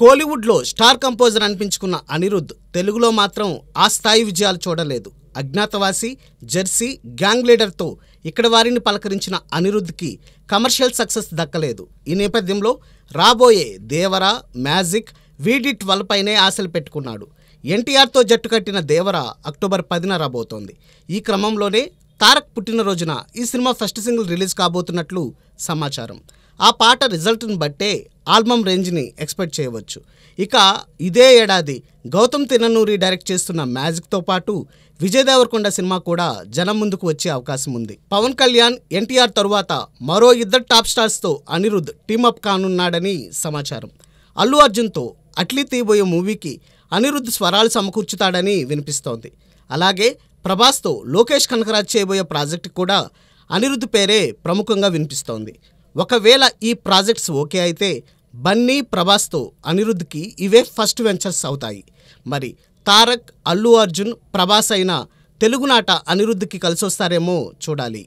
కోలీవుడ్లో star composer అనిపించుకున్న Anirudh తెలుగులో మాత్రం ఆ స్థాయి విజయాలు చూడలేదు. అజ్ఞాతవాసి, జెర్సీ, గ్యాంగ్ లీడర్తో ఇక్కడ వారిని పలకరించిన అనిరుద్కి కమర్షియల్ సక్సెస్ దక్కలేదు. ఈ నేపథ్యంలో రాబోయే దేవర, మ్యాజిక్, VD12 పైనే ఆశలు పెట్టుకున్నాడు. ఎన్టీఆర్తో జట్టు కట్టిన దేవర అక్టోబర్ 10న రాబోతోంది. ఈ క్రమంలోనే తారక్ పుట్టినరోజున ఈ సినిమా ఫస్ట్ సింగిల్ రిలీజ్ కాబోతున్నట్లు సమాచారం. ఆ పాట రిజల్ట్ని బట్టే ఆల్బమ్ రేంజ్ని ఎక్స్పెక్ట్ చేయవచ్చు. ఇక ఇదే ఏడాది గౌతమ్ తిన్ననూరి డైరెక్ట్ చేస్తున్న మ్యాజిక్తో పాటు విజయ్ దేవరకొండ సినిమా కూడా జనం ముందుకు వచ్చే అవకాశం ఉంది. పవన్ కళ్యాణ్, ఎన్టీఆర్ తరువాత మరో ఇద్దరు టాప్ స్టార్స్తో అనిరుద్ టీమప్ కానున్నాడని సమాచారం. అల్లు అర్జున్తో అట్లీ తీయబోయే మూవీకి అనిరుద్ స్వరాలు సమకూర్చుతాడని వినిపిస్తోంది. అలాగే ప్రభాస్తో లోకేష్ కనకరాజ్ చేయబోయే ప్రాజెక్టు కూడా అనిరుద్ పేరే ప్రముఖంగా వినిపిస్తోంది. ఒకవేళ ఈ ప్రాజెక్ట్స్ ఓకే అయితే బన్నీ, ప్రభాస్తో అనిరుద్కి ఇవే ఫస్ట్ వెంచర్స్ అవుతాయి. మరి తారక్, అల్లు అర్జున్, ప్రభాస్ అయినా తెలుగునాట అనిరుద్కి కలిసొస్తారేమో చూడాలి.